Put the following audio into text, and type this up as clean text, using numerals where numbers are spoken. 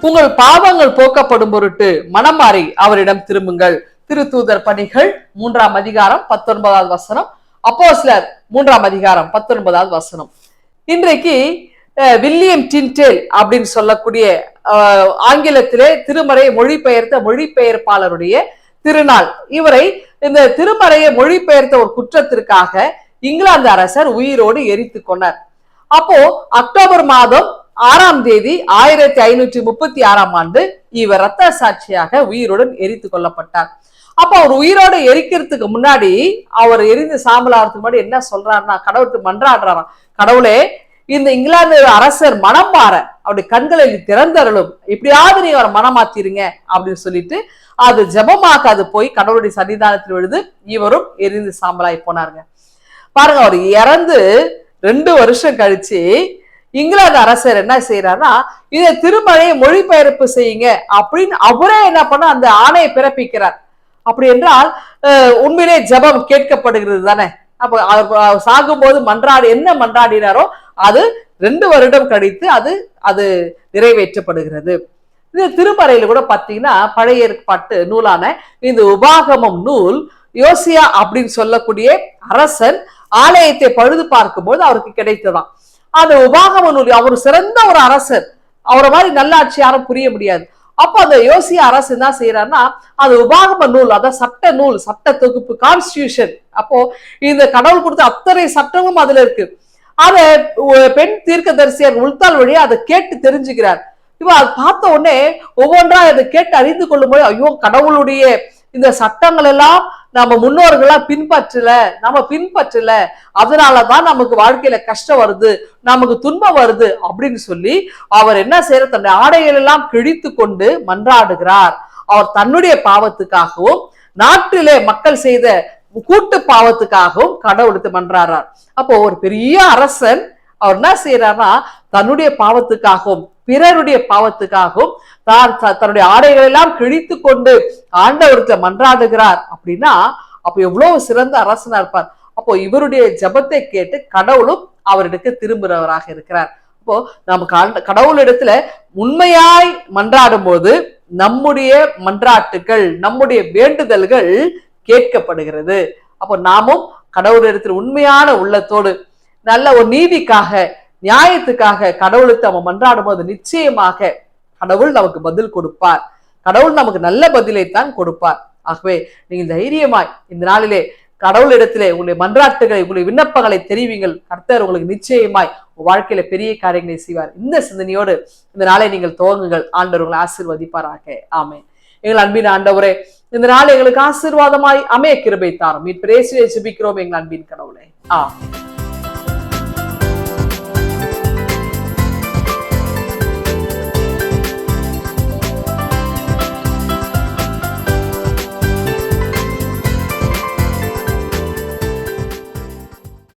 உங்கள் பாவங்கள் போக்கப்படும் பொருட்டு மனம் மாறி அவரிடம் திரும்புங்கள். திருத்தூதர் பணிகள் 3ஆம் அதிகாரம் 19வது வசனம், அப்போஸ்தலர் 3ஆம் அதிகாரம் 19வது வசனம். இன்றைக்கு வில்லியம் டிண்டேல் அப்படின்னு சொல்லக்கூடிய ஆங்கிலத்திலே திருமறை மொழிபெயர்த்த மொழிபெயர்ப்பாளருடைய திருநாள். இவரை இந்த திருமறையை மொழிபெயர்த்த ஒரு குற்றத்திற்காக இங்கிலாந்து அரசர் உயிரோடு எரித்து கொண்டார். அப்போ அக்டோபர் மாதம் 6ஆம் தேதி 1536ஆம் ஆண்டு இவர் இரத்த சாட்சியாக உயிருடன் எரித்து கொல்லப்பட்டார். அப்ப அவர் உயிரோடு எரிக்கிறதுக்கு முன்னாடி, அவர் எரிந்து சாம்பல் ஆகிறதுக்கு முன்னாடி என்ன சொல்றாருன்னா, கடவுளுக்கு மன்றாடுறாராம், கடவுளே இந்த இங்கிலாந்து அரசர் மனம் மாற அவருடைய கண்களை திறந்தருளும், எப்படியாவது நீங்க அவரை மனம் மாத்திருங்க அப்படின்னு சொல்லிட்டு அது ஜபமாக அது போய் கடவுளுடைய சன்னிதானத்தில் விழுது. இவரும் எரிந்து சாம்பலாய் போனாருங்க. பாருங்க, அவர் இறந்து 2 வருஷம் கழிச்சு இங்கிலாந்து அரசர் என்ன செய்யறாருன்னா, இதை திருமறையை மொழிபெயர்ப்பு செய்யுங்க அப்படின்னு அவரே என்ன பண்ண அந்த ஆணையை பிறப்பிக்கிறார். அப்படி என்றால் உண்மையிலே ஜபம் கேட்கப்படுகிறது தானே. அப்ப அவர் சாகும்போது என்ன மன்றாடினாரோ அது 2 வருடம் கழித்து அது நிறைவேற்றப்படுகிறது. இந்த திருமறையில கூட பாத்தீங்கன்னா, பழைய ஏற்பாட்டு நூலான இந்த உபாகமம் நூல் யோசியா அப்படின்னு சொல்லக்கூடிய அரசன் ஆலயத்தை பழுது பார்க்கும்போது அவருக்கு கிடைத்ததாம். அந்த உபாகம நூல், அவர் சிறந்த ஒரு அரசர், அவரை மாதிரி நல்லாட்சி யாரும் புரிய முடியாது. அப்போ அந்த யோசியா அரசு என்ன செய்யறாருன்னா, அது உபாகம நூல், அதான் சட்ட நூல், சட்ட தொகுப்பு, கான்ஸ்டிடியூஷன். அப்போ இந்த கடவுள் கொடுத்த அத்தனை சட்டமும் அதுல இருக்கு. அதை பெண் தீர்க்கதரிசியர் உள்தாள் வழியா அதை கேட்டு தெரிஞ்சுக்கிறார். இவ அதை பார்த்த உடனே ஒவ்வொன்றா அதை கேட்டு அறிந்து கொள்ளும் போது, ஐயோ கடவுளுடைய இந்த சட்டங்கள் எல்லாம் நம்ம முன்னோர்கள்லாம் பின்பற்றல, அதனாலதான் நமக்கு வாழ்க்கையில கஷ்டம் வருது, நமக்கு துன்பம் வருது அப்படின்னு சொல்லி அவர் என்ன செய்யற, தன்னுடைய ஆடைகள் எல்லாம் கிழித்து கொண்டு மன்றாடுகிறார். அவர் தன்னுடைய பாவத்துக்காகவும் நாட்டிலே மக்கள் செய்த கூட்டு பாவத்துக்காகவும் கடவுளுக்கு மன்றாடுறார். அப்போ ஒரு பெரிய அரசன் அவர் என்ன செய்யறாருன்னா, தன்னுடைய பாவத்துக்காகவும் பிறருடைய பாவத்துக்காகவும் தன்னுடைய ஆடைகள் எல்லாம் கிழித்து கொண்டு ஆண்டவருக்கு மன்றாடுகிறார் அப்படின்னா, அப்போ எவ்வளவு சிறந்த அரசனா இருப்பார். அப்போ இவருடைய ஜபத்தை கேட்டு கடவுளும் அவருக்கு திரும்புறவராக இருக்கிறார். அப்போ நமக்கு கடவுளிடத்துல உண்மையாய் மன்றாடும் போது நம்முடைய மன்றாட்டுகள், நம்முடைய வேண்டுதல்கள் கேட்கப்படுகிறது. அப்போ நாமும் கடவுளிடத்தில் உண்மையான உள்ளத்தோடு நல்ல ஒரு நீதிக்காக, நியாயத்துக்காக கடவுளுக்கு நம்ம மன்றாடும் போது நிச்சயமாக கடவுள் நமக்கு பதில் கொடுப்பார். கடவுள் நமக்கு நல்ல பதிலைத்தான் கொடுப்பார். ஆகவே நீங்கள் தைரியமாய் இந்த நாளிலே கடவுளிடத்திலே உங்களுடைய மன்றாட்டுகளை, உங்களுடைய விண்ணப்பங்களை தெரிவிங்கள். கர்த்தர் உங்களுக்கு நிச்சயமாய் வாழ்க்கையில பெரிய காரியங்களை செய்வார். இந்த சிந்தனையோடு இந்த நாளை நீங்கள் துவங்குங்கள். ஆண்டவர் உங்களை ஆசீர்வதிப்பாராக. ஆமென். எங்கள் அன்பின் ஆண்டவரே, இந்த நாள் எங்களுக்கு ஆசீர்வாதமாய் அமைய கிருபை தாரும். மீட்பர் இயேசுவை ஜெபிக்கிறோம் எங்கள் அன்பின் கடவுளே. ஆமென்.